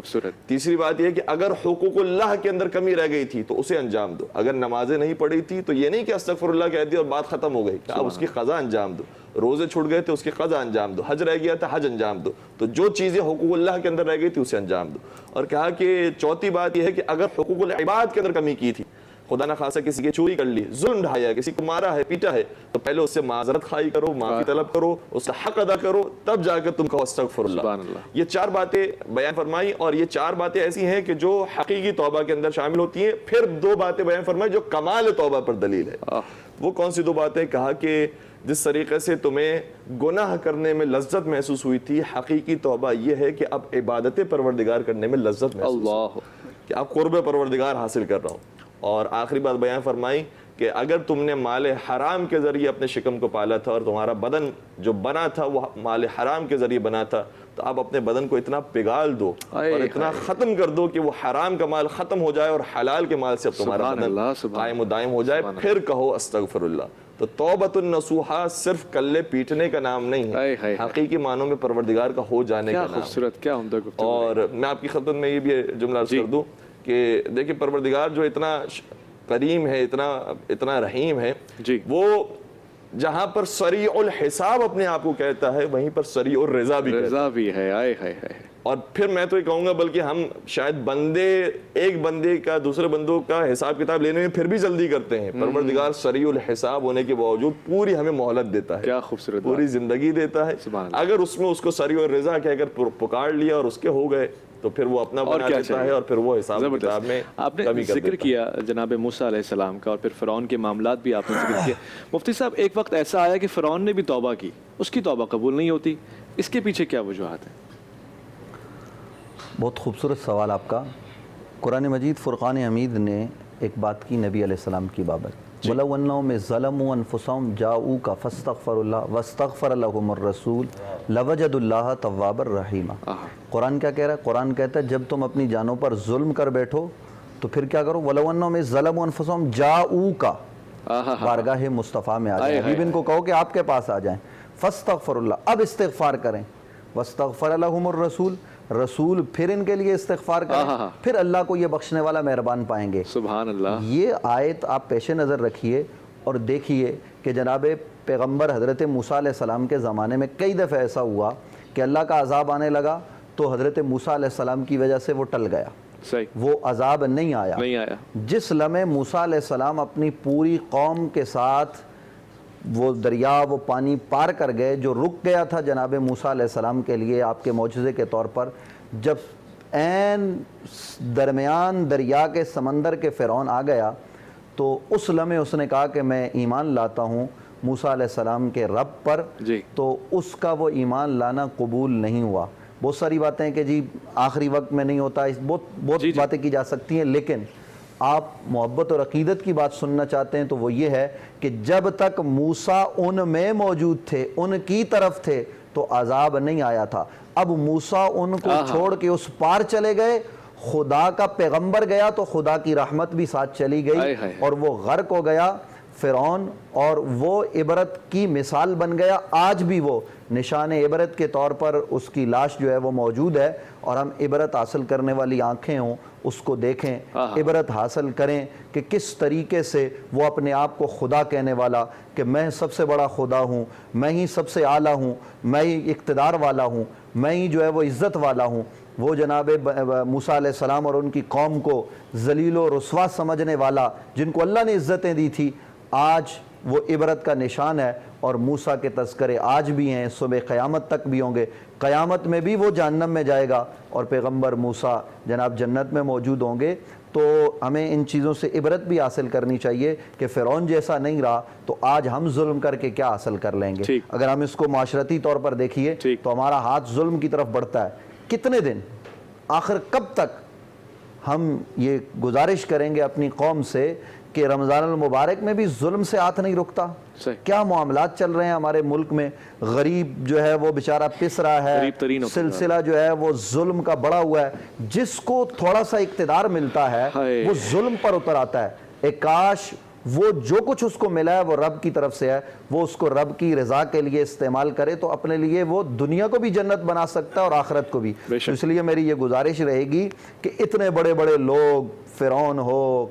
تیسری بات یہ کہ اگر حقوق اللہ کے اندر کمی رہ گئی تھی تو اسے انجام دو. اگر نمازیں نہیں پڑھی تھی تو یہ نہیں کہ استغفر اللہ کہہ دی اور بات ختم ہو گئی, کہ اب اس کی قضا انجام دو. روزے چھوٹ گئے تھے اس کی قضا انجام دو. حج رہ گیا تھا حج انجام دو. تو جو چیزیں حقوق اللہ کے اندر رہ گئی تھی اسے انجام دو. اور کہا کہ چوتھی بات یہ ہے کہ اگر حقوق العباد کے اندر کمی کی تھی, خدا نہ خاصا کسی کی چوری کر لی, ظلم ڈھایا, کسی کو مارا ہے, پیٹا ہے, تو پہلے اس سے معذرت خواہی کرو, معافی طلب کرو, اس کا حق ادا کرو, تب جا کر تم کہو استغفر اللہ. یہ 4 باتیں بیان فرمائی, اور یہ 4 باتیں ایسی ہیں کہ جو حقیقی توبہ کے اندر شامل ہوتی ہیں. پھر 2 باتیں بیان فرمائی جو کمال توبہ پر دلیل ہے. وہ کون سی 2 باتیں؟ کہا کہ جس طریقے سے تمہیں گناہ کرنے میں لذت محسوس ہوئی تھی, حقیقی توبہ یہ ہے کہ اب عبادت پروردگار کرنے میں لذت محسوس ہو, کہ اب قرب پروردگار حاصل کر رہا ہوں. اور آخری بات بیان فرمائی کہ اگر تم نے مال حرام کے ذریعے اپنے شکم کو پالا تھا اور تمہارا بدن جو بنا تھا وہ مال حرام کے ذریعے بنا تھا, تو اب اپنے بدن کو اتنا پگال دو اور اتنا ختم کر دو کہ وہ حرام کا مال ختم ہو جائے اور حلال کے مال سے اب تمہارا بدن قائم و دائم ہو جائے. پھر کہو استغفر اللہ. تو توبۃ النصوحہ صرف کلے پیٹنے کا نام نہیں ہے, حقیقی معنوں میں پروردگار کا ہو جانے کا نام. خوبصورت, کیا عمدہ گفتگو. اور میں آپ کی خدمت میں یہ بھی جملہ عرض کر دوں کہ دیکھیں پروردگار جو اتنا کریم ہے, اتنا رحیم ہے, وہ جہاں پر سریع الحساب اپنے آپ کو کہتا ہے وہیں پر سریع الرضا بھی ہے. اور پھر میں تو یہ کہوں گا بلکہ ہم شاید ایک بندے کا دوسرے بندوں کا حساب کتاب لینے میں پھر بھی جلدی کرتے ہیں. پروردگار سریع الحساب ہونے کے باوجود پوری ہمیں مہلت دیتا ہے, کیا خوبصورت, پوری زندگی دیتا ہے. اگر اس میں اس کو سریع الرضا کہہ کر پکار لیا اور اس کے ہو گئے تو پھر وہ اپنا بنا لیتا ہے, اور پھر وہ حساب کتاب میں آپ نے ذکر کیا جناب موسیٰ علیہ السلام کا, اور پھر فرعون کے معاملات بھی آپ نے ذکر کیا. مفتی صاحب, ایک وقت ایسا آیا کہ فرعون نے بھی توبہ کی, اس کی توبہ قبول نہیں ہوتی, اس کے پیچھے کیا وجوہات ہیں؟ بہت خوبصورت سوال آپ کا. قرآن مجید فرقان حمید نے ایک بات کی نبی علیہ السلام کی بابت, وَلَوْ أَنَّهُمْ ظَلَمُوا أَنفُسَهُمْ جَاءُوكَ فَاسْتَغْفَرُوا اللَّهَ وَاسْتَغْفَرَ لَهُمُ الرَّسُولُ لَوَجَدُوا اللَّهَ تَوَّابًا رَحِيمًا. قرآن کیا کہہ رہا ہے؟ قرآن کہتا ہے جب تم اپنی جانوں پر ظلم کر بیٹھو تو پھر کیا کرو؟ وَلَوْ أَنَّهُمْ ظَلَمُوا أَنفُسَهُمْ جَاءُوكَ, بارگاہ مصطفیٰ میں آ جائیں. ابھی ان کو کہو کہ آپ کے پاس آ جائیں. فَاسْتَغْفَرُوا اللَّهَ, اب استغفار کریں. وَاسْتَغْفَرَ لَهُمُ الرَّسُولُ, رسول پھر ان کے لیے استغفار کریں, پھر اللہ کو یہ بخشنے والا مہربان پائیں گے. سبحان اللہ. یہ آیت آپ پیش نظر رکھیے اور دیکھیے کہ جناب پیغمبر حضرت موسیٰ علیہ السلام کے زمانے میں کئی دفعہ ایسا ہوا کہ اللہ کا عذاب آنے لگا تو حضرت موسیٰ علیہ السلام کی وجہ سے وہ ٹل گیا, وہ عذاب نہیں آیا. جس لمحے موسیٰ علیہ السلام اپنی پوری قوم کے ساتھ وہ دریا, وہ پانی پار کر گئے جو رک گیا تھا جناب موسیٰ علیہ السلام کے لیے آپ کے معجزے کے طور پر, جب عین درمیان دریا کے سمندر کے فرعون آ گیا تو اس لمحے اس نے کہا کہ میں ایمان لاتا ہوں موسیٰ علیہ السلام کے رب پر, تو اس کا وہ ایمان لانا قبول نہیں ہوا. بہت ساری باتیں کہ جی آخری وقت میں نہیں ہوتا, بہت باتیں کی جا سکتی ہیں, لیکن آپ محبت اور عقیدت کی بات سننا چاہتے ہیں تو وہ یہ ہے کہ جب تک موسیٰ ان میں موجود تھے، ان کی طرف تھے، تو عذاب نہیں آیا تھا۔ اب موسیٰ ان کو چھوڑ کے اس پار چلے گئے، خدا کا پیغمبر گیا تو خدا کی رحمت بھی ساتھ چلی گئی اور وہ غرق ہو گیا فرعون، اور وہ عبرت کی مثال بن گیا۔ آج بھی وہ نشان عبرت کے طور پر اس کی لاش جو ہے وہ موجود ہے، اور ہم عبرت حاصل کرنے والی آنکھیں ہوں اس کو دیکھیں، عبرت حاصل کریں کہ کس طریقے سے وہ اپنے آپ کو خدا کہنے والا کہ میں سب سے بڑا خدا ہوں، میں ہی سب سے اعلیٰ ہوں، میں ہی اقتدار والا ہوں، میں ہی جو ہے وہ عزت والا ہوں، وہ جناب موسیٰ علیہ السلام اور ان کی قوم کو ذلیل و رسوا سمجھنے والا جن کو اللہ نے عزتیں دی تھی، آج وہ عبرت کا نشان ہے۔ اور موسیٰ کے تذکرے آج بھی ہیں، صبح قیامت تک بھی ہوں گے۔ قیامت میں بھی وہ جہنم میں جائے گا اور پیغمبر موسیٰ جناب جنت میں موجود ہوں گے۔ تو ہمیں ان چیزوں سے عبرت بھی حاصل کرنی چاہیے کہ فرعون جیسا نہیں رہا تو آج ہم ظلم کر کے کیا حاصل کر لیں گے۔ اگر ہم اس کو معاشرتی طور پر دیکھیے تو ہمارا ہاتھ ظلم کی طرف بڑھتا ہے۔ کتنے دن، آخر کب تک ہم یہ گزارش کریں گے اپنی قوم سے کہ رمضان المبارک میں بھی ظلم سے ہاتھ نہیں رکتا؟ کیا معاملات چل رہے ہیں ہمارے ملک میں، غریب جو ہے وہ بیچارہ پس رہا ہے، سلسلہ جو ہے وہ ظلم کا بڑا ہوا ہے، جس کو تھوڑا سا اقتدار ملتا ہے وہ ظلم پر اتر آتا ہے۔ ایک کاش وہ جو کچھ اس کو ملا ہے وہ رب کی طرف سے ہے، وہ اس کو رب کی رضا کے لیے استعمال کرے تو اپنے لیے وہ دنیا کو بھی جنت بنا سکتا ہے اور آخرت کو بھی۔ اس لیے میری یہ گزارش رہے گی کہ اتنے بڑے بڑے لوگ، فرعون ہو،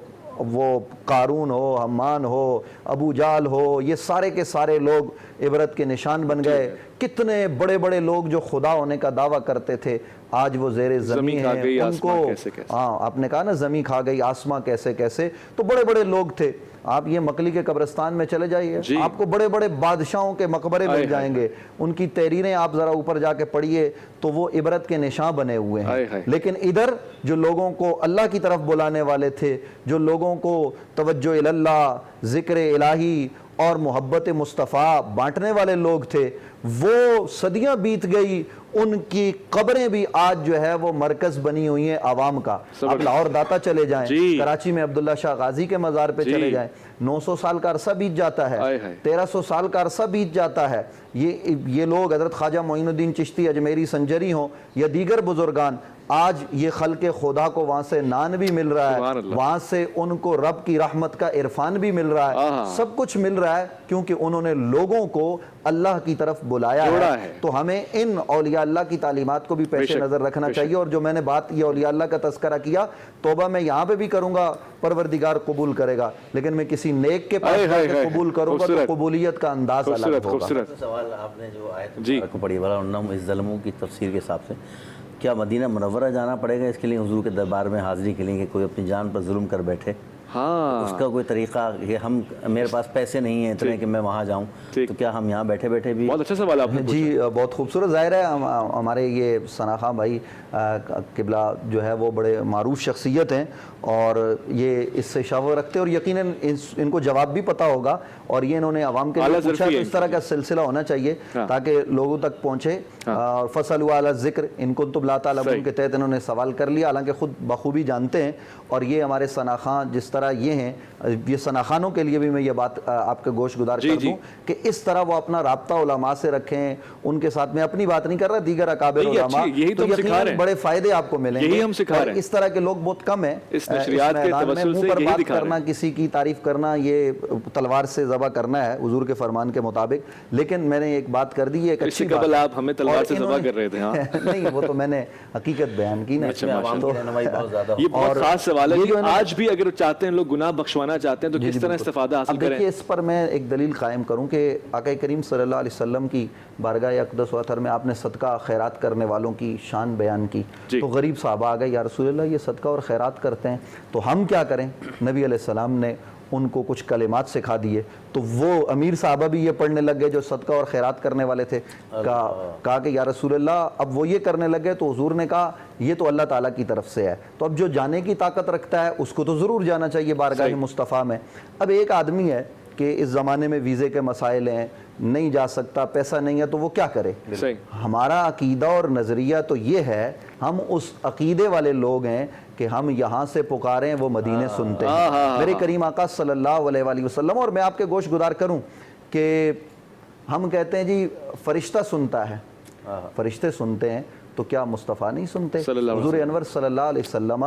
وہ قارون ہو، حمان ہو، ابو جال ہو، یہ سارے کے سارے لوگ عبرت کے نشان بن گئے۔ کتنے بڑے بڑے لوگ جو خدا ہونے کا دعویٰ کرتے تھے آج وہ زیر زمین ہیں، ان کو آپ نے کہا نا زمین کھا گئی آسماں کیسے کیسے، تو بڑے بڑے لوگ تھے۔ آپ یہ مکلی کے قبرستان میں چلے جائیے، آپ کو بڑے بڑے بادشاہوں کے مقبرے مل جائیں گے، ان کی تحریریں آپ ذرا اوپر جا کے پڑھیے تو وہ عبرت کے نشان بنے ہوئے ہیں۔ لیکن ادھر جو لوگوں کو اللہ کی طرف بلانے والے تھے، جو لوگوں کو توجہ اللہ، ذکر الہی اور محبت مصطفیٰ بانٹنے والے لوگ تھے، وہ صدیاں بیت گئی، ان کی قبریں بھی آج جو ہے وہ مرکز بنی ہوئی ہیں عوام کا۔ آپ لاہور داتا چلے جائیں، کراچی میں عبداللہ شاہ غازی کے مزار پہ چلے جائیں، 900 سال کا عرصہ بیت جاتا ہے، 1300 سال کا عرصہ بیت جاتا ہے۔ یہ لوگ حضرت خواجہ معین الدین چشتی اجمیری سنجری ہوں یا دیگر بزرگان، آج یہ خلق خدا کو وہاں سے نان بھی مل رہا ہے، وہاں سے ان کو رب کی رحمت کا عرفان بھی مل رہا ہے، سب کچھ مل رہا ہے کیونکہ انہوں نے لوگوں کو اللہ کی طرف بلایا ہے۔ تو ہمیں ان اولیاء اللہ کی تعلیمات کو بھی پیش نظر رکھنا چاہیے۔ اور جو میں نے بات یہ اولیاء اللہ کا تذکرہ کیا، توبہ میں یہاں پہ بھی کروں گا، پروردگار قبول کرے گا، لیکن میں کسی نیک کے پاس جا کے قبول کروں گا تو قبولیت کا انداز الگ ہوگا۔ سوال آپ نے جو آیت کو پڑھی وَلَنَّهُمْ إِذْ ظَلَمُوا کی تفسیر کے حساب سے، کیا مدینہ منورہ جانا پڑے گا اس کے لیے حضور کے دربار میں حاضری کے لیے کہ کوئی اپنی جان پر ظلم کر بیٹھے؟ اس کا کوئی طریقہ کہ میرے پاس پیسے نہیں ہیں اتنے کہ میں وہاں جاؤں، تو کیا ہم یہاں بیٹھے بیٹھے بھی؟ بہت اچھا سوال آپ نے جی، بہت خوبصورت۔ ظاہر ہے ہمارے یہ ثنا خان بھائی قبلہ جو ہے وہ بڑے معروف شخصیت ہیں اور یہ اس سے شعور رکھتے ہیں اور یقیناً ان کو جواب بھی پتہ ہوگا، اور یہ انہوں نے عوام کے لیے پوچھا تو اس طرح کا سلسلہ ہونا چاہیے تاکہ لوگوں تک پہنچے۔ اور فَاسْأَلُوا أَهْلَ الذِّكْرِ إِن كُنتُمْ لَا تَعْلَمُونَ کے تحت انہوں نے سوال کر لیا، حالانکہ خود بخوبی جانتے ہیں۔ اور یہ ہمارے ثنا خان جس طرح یہ ہیں، یہ ثنا خانوں کے لیے بھی میں یہ بات آپ کے گوش گزار کر دوں کہ اس طرح وہ اپنا رابطہ علماء سے رکھیں، ان کے ساتھ میں اپنی بات نہیں کر رہا، دیگر اکابر علماء، تو یقیناً بڑے فائدے آپ کو ملیں گے۔ اور اس طرح کے لوگ بہت کم ہیں اس میدان میں۔ منہ پر بات کرنا، کسی کی تعریف کرنا، یہ تلوار سے ذبح کرنا ہے حضور کے فرمان کے مطابق۔ لیکن میں نے ایک بات کر دی، ایک اچھی بات، آپ ہمیں تلوار سے ذبح کر رہے تھے، نہیں وہ تو میں نے حقیقت بیان کی نا۔ یہ بہت خاص سوال ہے کہ آج بھی اگر چاہتے ہیں لوگ گناہ بخشوانا چاہتے ہیں تو کس طرح استفادہ حاصل کریں؟ دیکھیے، اس پر میں ایک دلیل قائم کروں کہ آقا کریم صلی اللہ علیہ وسلم کی بارگاہ اقدس و اطہر میں آپ نے صدقہ خیرات کرنے والوں کی شان بیان کی، تو غریب صحابہ آ گئے، یا رسول اللہ یہ صدقہ اور خیرات کرتے ہیں تو ہم کیا کریں؟ نبی علیہ السلام نے ان کو کچھ کلمات سکھا دیے، تو وہ امیر صحابہ بھی یہ پڑھنے لگ گئے جو صدقہ اور خیرات کرنے والے تھے، کہا کہ یا رسول اللہ، اب وہ یہ کرنے لگے تو حضور نے کہا یہ تو اللہ تعالیٰ کی طرف سے ہے، تو اب جو جانے کی طاقت رکھتا ہے اس کو تو ضرور جانا چاہیے بارگاہ مصطفیٰ میں۔ اب ایک آدمی ہے کہ اس زمانے میں ویزے کے مسائل ہیں، نہیں جا سکتا، پیسہ نہیں ہے، تو وہ کیا کرے؟ ہمارا عقیدہ اور نظریہ تو یہ ہے، ہم اس عقیدے والے لوگ ہیں کہ ہم یہاں سے پکاریں وہ مدینے سنتے ہیں. میرے کریم آقا صلی اللہ علیہ وآلہ وسلم. اور میں آپ کے گوش گزار کروں کہ ہم کہتے ہیں جی فرشتہ سنتا ہے, فرشتے سنتے ہیں, تو کیا مصطفیٰ نہیں سنتے؟ حضور انور صلی اللہ علیہ وسلم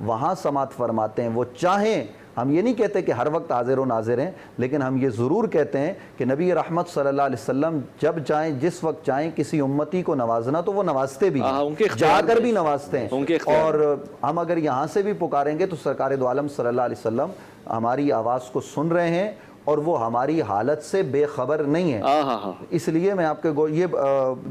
وہاں سماعت فرماتے ہیں, وہ چاہیں. ہم یہ نہیں کہتے کہ ہر وقت حاضر و ناظر ہیں, لیکن ہم یہ ضرور کہتے ہیں کہ نبی رحمت صلی اللہ علیہ وسلم جب چاہیں, جس وقت چاہیں کسی امتی کو نوازنا تو وہ نوازتے بھی ہیں, جا کر بھی نوازتے ہیں. اور ہم اگر یہاں سے بھی پکاریں گے تو سرکار دو عالم صلی اللہ علیہ وسلم ہماری آواز کو سن رہے ہیں اور وہ ہماری حالت سے بے خبر نہیں ہے. اس لیے میں آپ کے یہ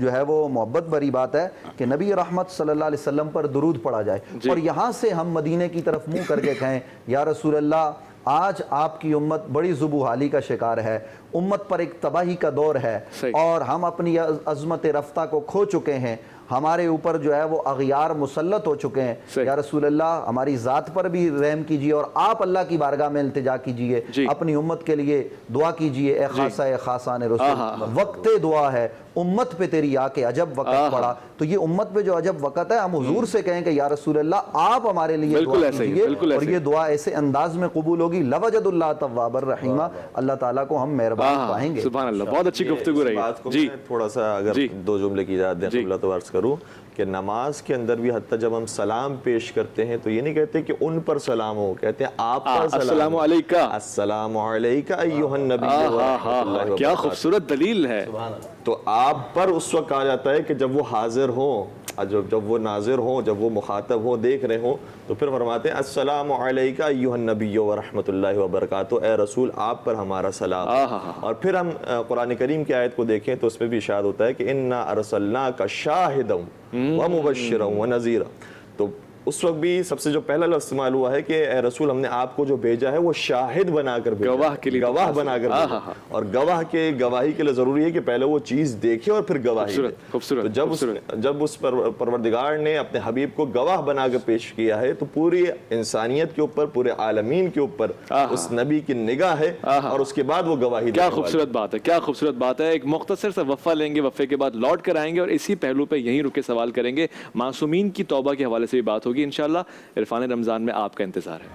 جو ہے وہ محبت بری بات ہے کہ نبی رحمت صلی اللہ علیہ وسلم پر درود پڑھا جائے, اور یہاں سے ہم مدینے کی طرف منہ کر کے کہیں یا رسول اللہ آج آپ کی امت بڑی ذبحالی کا شکار ہے, امت پر ایک تباہی کا دور ہے, اور ہم اپنی عظمت رفتہ کو کھو چکے ہیں, ہمارے اوپر جو ہے وہ اغیار مسلط ہو چکے ہیں. یا رسول اللہ ہماری ذات پر بھی رحم کیجئے, اور آپ اللہ کی بارگاہ میں التجا کیجئے, اپنی امت کے لیے دعا کیجئے. اے خاصہ اے خاصان رسول, وقت دعا ہے امت پہ تیری آ کے عجب وقت پڑا. تو یہ امت پہ جو عجب وقت ہے, ہم حضور سے کہیں کہ یا رسول اللہ آپ ہمارے لیے دعا کیجئے, اور یہ دعا ایسے انداز میں قبول ہوگی لوجد اللہ تواب الرحیم. اللہ تعالیٰ کو ہم مہربان پائیں گے. سبحان اللہ, بہت اچھی گفتگو رہی. بات کو میں تھوڑا سا اگر 2 جملے کی اجازت دیں اللہ تو عرض کروں کہ نماز کے اندر بھی حتیٰ جب ہم سلام پیش کرتے ہیں تو یہ نہیں کہتے کہ ان پر سلام ہو, کہتے ہیں آپ پر سلام. السلام علیکہ, السلام علیکہ ایھا النبی ورحمۃ اللہ. کیا خوبصورت دلیل ہے. تو آپ پر اس وقت کہا جاتا ہے کہ جب وہ حاضر ہوں, جب وہ ناظر ہوں, جب وہ مخاطب ہوں, دیکھ رہے ہوں, تو پھر فرماتے ہیں السلام علیکہ ایھا النبی ورحمۃ اللہ وبرکاتہ, اے رسول آپ پر ہمارا سلام. اور پھر ہم قرآن کریم کی آیت کو دیکھیں تو اس میں بھی ارشاد ہوتا ہے کہ انا ارسلناک شاہدا ومبشرا ونذیرا. تو اس وقت بھی سب سے جو پہلا لفظ استعمال ہوا ہے کہ اے رسول ہم نے آپ کو جو بھیجا ہے وہ شاہد بنا کر بھیجا, گواہ کے لیے, گواہ بنا کر بھیجا. اور گواہی کے لیے ضروری ہے کہ پہلے وہ چیز دیکھے اور پھر گواہی دے. تو جب اس پروردگار نے اپنے حبیب کو گواہ بنا کر پیش کیا ہے تو پوری انسانیت کے اوپر, پورے عالمین کے اوپر اس نبی کی نگاہ ہے, اور اس کے بعد وہ گواہی. کیا خوبصورت بات ہے, کیا خوبصورت بات ہے. ایک مختصر سا وقفہ لیں گے, وقفے کے بعد لوٹ کر آئیں گے اور اسی پہلو پہ یہیں رکے سوال کریں گے. معصومین کی توبہ کے حوالے سے بھی بات ہوگی انشاءاللہ. عرفان رمضان میں آپ کا انتظار ہے.